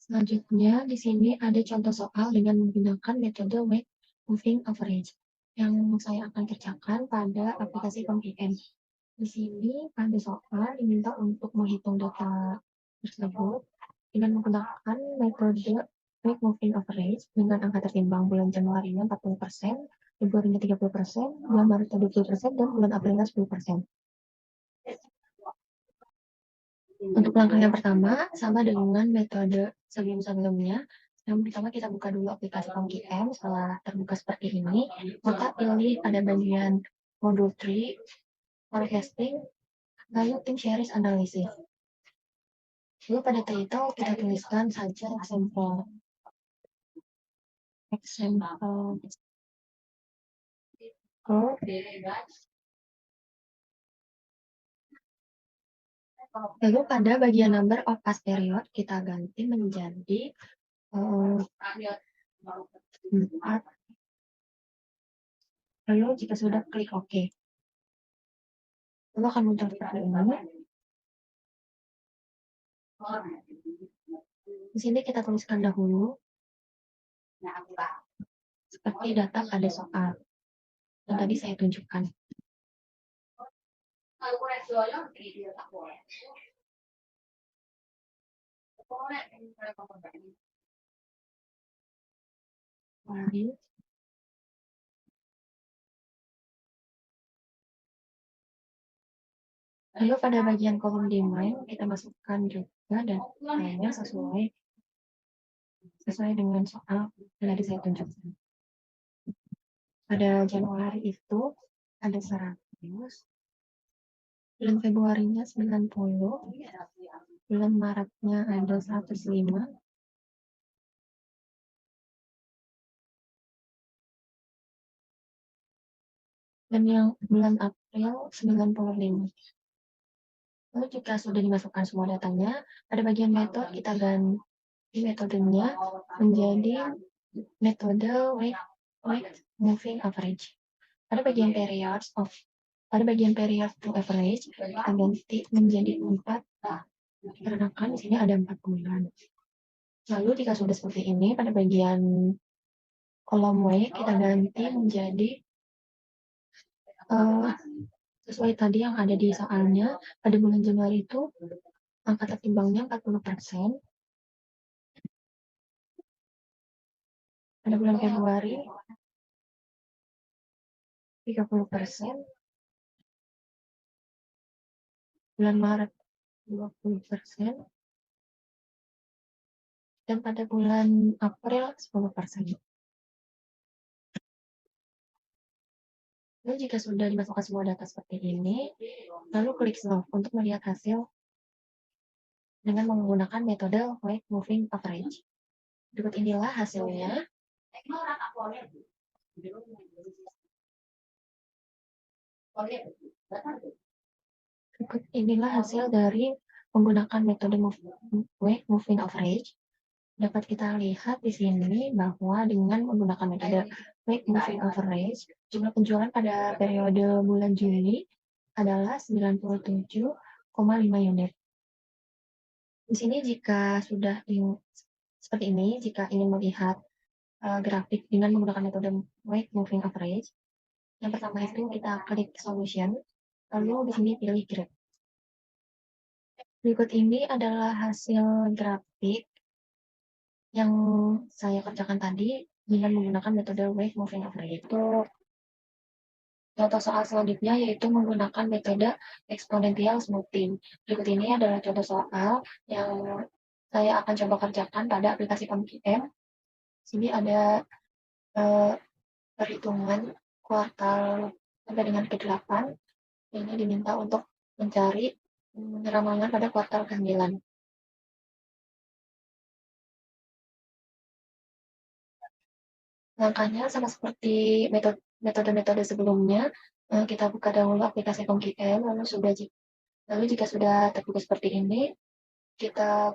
Selanjutnya, di sini ada contoh soal dengan menggunakan metode weight moving average yang saya akan kerjakan pada aplikasi PMPM. Di sini pada soal diminta untuk menghitung data tersebut dengan menggunakan metode weight moving average dengan angka tertimbang bulan Januari-nya 40%, Februari-nya 30%, bulan Maret-nya 20%, dan bulan April-nya 10%. Untuk langkah yang pertama, sama dengan metode sebelum-sebelumnya. Yang pertama kita buka dulu aplikasi PMGM. Setelah terbuka seperti ini, maka pilih pada bagian modul 3, forecasting, lalu tim series analysis. Lalu pada title kita tuliskan saja example. Lalu pada bagian number of past period kita ganti menjadi 4. Lalu jika sudah klik OK. Lalu akan muncul seperti ini. Di sini kita tuliskan dahulu seperti data pada soal yang tadi saya tunjukkan. Lalu pada bagian kolom demand kita masukkan juga datanya sesuai dengan soal yang tadi saya tunjukkan. Pada Januari itu ada 100, bulan Februarinya 90, bulan Maretnya ada 105, dan yang bulan April 95. Lalu jika sudah dimasukkan semua datanya, pada bagian metode kita ganti metodenya menjadi metode weight moving average. Pada bagian period to average kita ganti menjadi 4, karena kan di sini ada 4 bulan. Lalu jika sudah seperti ini, pada bagian kolom weight kita ganti menjadi sesuai tadi yang ada di soalnya. Pada bulan Januari itu angka tertimbangnya 40%. Pada bulan Februari 30%, bulan Maret 20%, dan pada bulan April 10%. Lalu jika sudah dimasukkan semua data seperti ini, lalu klik Solve untuk melihat hasil dengan menggunakan metode weight moving average. Berikut inilah hasilnya. Berikut inilah hasil dari menggunakan metode weight moving average. Dapat kita lihat di sini bahwa dengan menggunakan metode weight moving average, jumlah penjualan pada periode bulan Juli adalah 97,5 unit. Di sini jika sudah seperti ini, jika ingin melihat grafik dengan menggunakan metode weight moving average, yang pertama itu kita klik solution, lalu di sini pilih graph. Berikut ini adalah hasil grafik yang saya kerjakan tadi dengan menggunakan metode weight moving average. Untuk contoh soal selanjutnya yaitu menggunakan metode exponential smoothing. Berikut ini adalah contoh soal yang saya akan coba kerjakan pada aplikasi PMGM. Sini ada perhitungan kuartal sampai dengan ke-8. Ini diminta untuk mencari ramalan pada kuartal ke-9. Langkahnya sama seperti metode-metode sebelumnya. Kita buka dahulu aplikasi PMGM, lalu jika sudah terbuka seperti ini, kita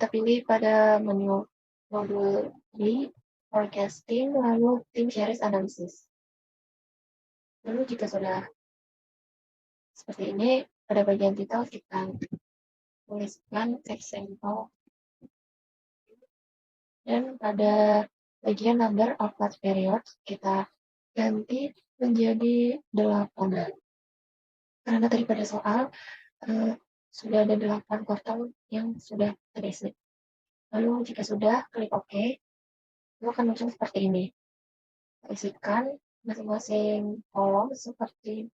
pilih pada menu modul di forecasting, lalu tim series analysis. Lalu jika sudah seperti ini, pada bagian title kita tuliskan example Dan pada bagian number of class periods, kita ganti menjadi 8. Karena tadi pada soal eh, sudah ada 8 kuartal yang sudah terisi. Lalu jika sudah, klik OK. Itu akan muncul seperti ini. Isikan masing-masing kolom seperti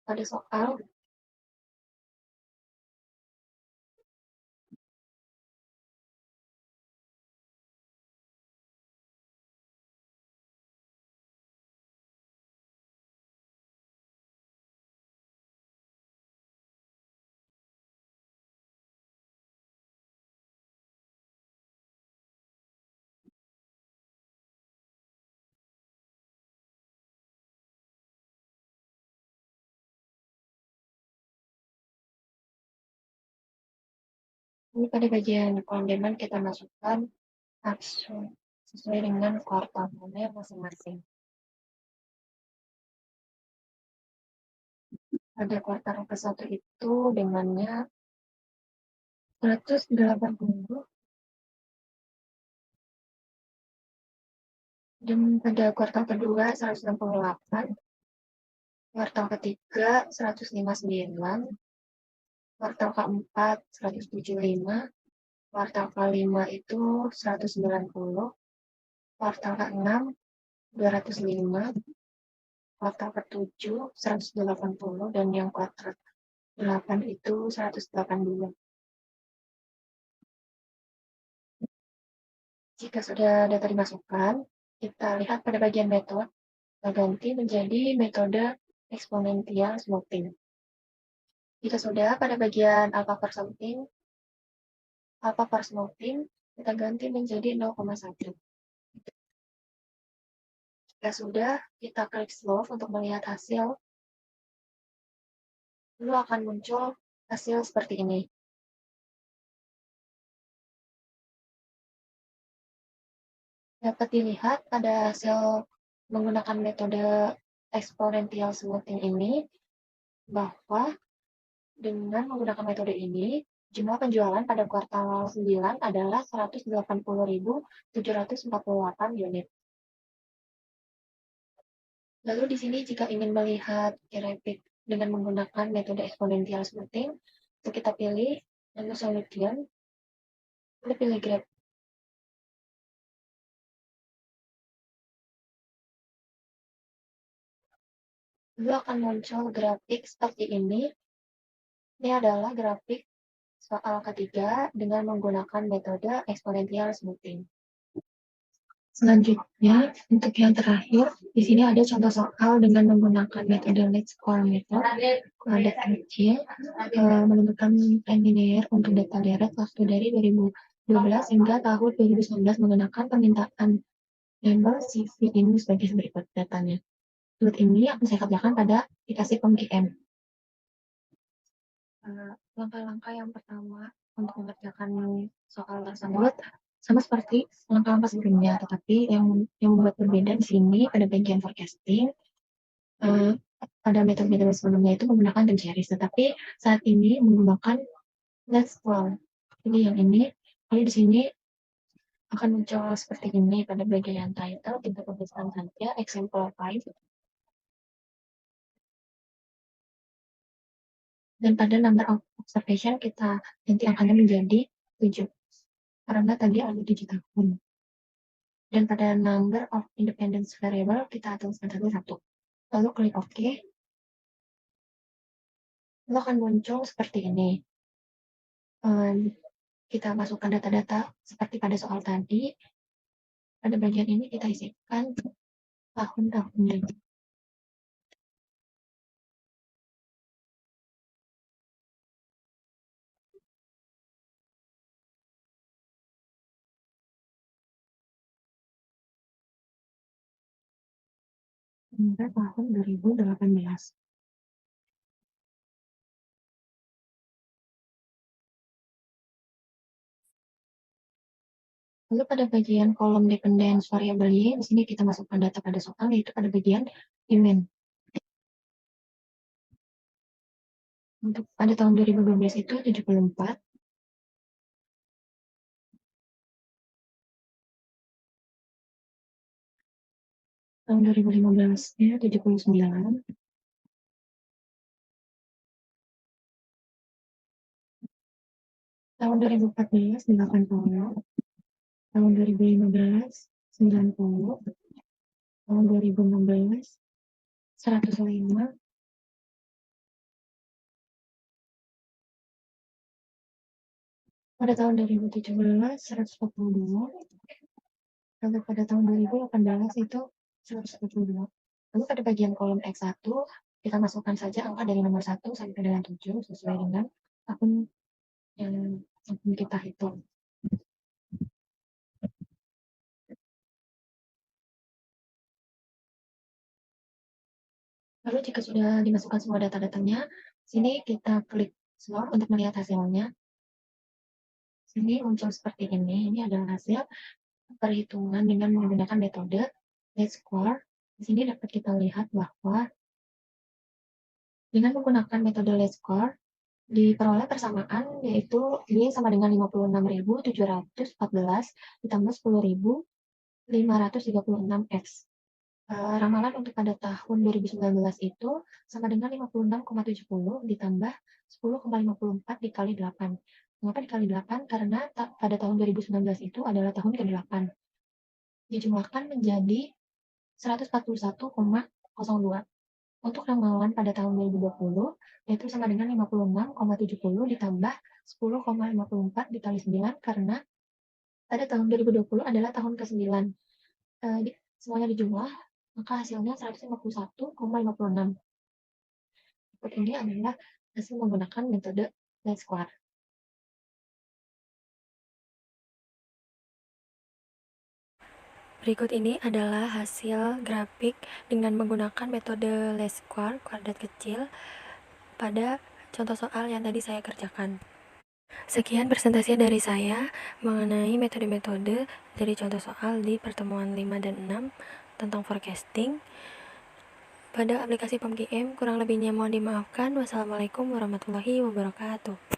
pada soal. Ini pada bagian kondeman kita masukkan action sesuai dengan kuartalnya masing-masing. Pada kuartal ke-1 itu demandnya 180, dan pada kuartal kedua 168, kuartal ketiga 159, kuartal keempat 175, kuartal kelima itu 190, kuartal keenam 205, kuartal ketujuh 180, dan yang kuartal 8 itu 182. Jika sudah data dimasukkan, kita lihat pada bagian metode, kita ganti menjadi metode eksponensial smoothing. Jika sudah pada bagian alpha per smoothing, kita ganti menjadi 0,1. Jika sudah, kita klik solve untuk melihat hasil. Lalu akan muncul hasil seperti ini. Dapat dilihat pada hasil menggunakan metode eksponensial smoothing ini, bahwa dengan menggunakan metode ini, jumlah penjualan pada kuartal 9 adalah 180.748 unit. Lalu di sini jika ingin melihat grafik dengan menggunakan metode eksponensial smoothing, itu kita pilih menu solution, kita pilih graph. Lalu akan muncul grafik seperti ini. Ini adalah grafik soal ketiga dengan menggunakan metode eksponensial smoothing. Selanjutnya, untuk yang terakhir, di sini ada contoh soal dengan menggunakan metode least square method, data kecil, menentukan time linear untuk data deret waktu dari 2012 hingga tahun 2019 menggunakan permintaan member CV ini sebagai berikut datanya. Berikut ini akan saya kerjakan pada aplikasi POMGM. Langkah-langkah yang pertama untuk mengerjakan soal tersebut sama seperti langkah-langkah sebelumnya, tetapi yang membuat berbeda di sini pada bagian forecasting, pada metode-metode sebelumnya itu menggunakan time series, tetapi saat ini menggunakan let's roll. Jadi yang ini, lalu di sini akan muncul seperti ini pada bagian title, kita tuliskan saja example 5. Dan pada number of observation kita ganti angkanya menjadi 7. Karena tadi ada 7 tahun. Dan pada number of independence variable kita tuliskan saja 1. Lalu klik OK. Lalu akan muncul seperti ini. Kita masukkan data-data seperti pada soal tadi. Pada bagian ini kita isikan tahun-tahunnya. Hingga tahun 2018. Lalu pada bagian kolom dependence variable Y, di sini kita masukkan data pada soal, yaitu pada bagian demand. Untuk pada tahun 2012 itu 74, Tahun 2015-nya 79, tahun 2014 80, tahun 2015 90, tahun 2016 105, pada tahun 2017 142, lalu pada tahun 2018 itu 142. Lalu pada bagian kolom X1 kita masukkan saja angka dari nomor 1 sampai dengan 7 sesuai dengan akun yang kita hitung. Lalu jika sudah dimasukkan semua data-datanya, sini kita klik slot untuk melihat hasilnya. Sini muncul seperti ini. Ini adalah hasil perhitungan dengan menggunakan metode least square. Di sini dapat kita lihat bahwa dengan menggunakan metode least square diperoleh persamaan, yaitu Y sama dengan 56.714 ditambah 10.536 X. Ramalan untuk pada tahun 2019 itu sama dengan 56,70 ditambah 10,54 dikali 8. Mengapa dikali 8? Karena pada tahun 2019 itu adalah tahun ke-8. Dijumlahkan menjadi 141,02. Untuk ramalan pada tahun 2020, yaitu sama dengan 56,70 ditambah 10,54 dikali 9, karena pada tahun 2020 adalah tahun ke-9. Semuanya dijumlah, maka hasilnya 151,56. Ini adalah hasil menggunakan metode least square. Berikut ini adalah hasil grafik dengan menggunakan metode least square kuadrat kecil pada contoh soal yang tadi saya kerjakan. Sekian presentasi dari saya mengenai metode-metode dari contoh soal di pertemuan 5 dan 6 tentang forecasting pada aplikasi POMGM. Kurang lebihnya mohon dimaafkan. Wassalamualaikum warahmatullahi wabarakatuh.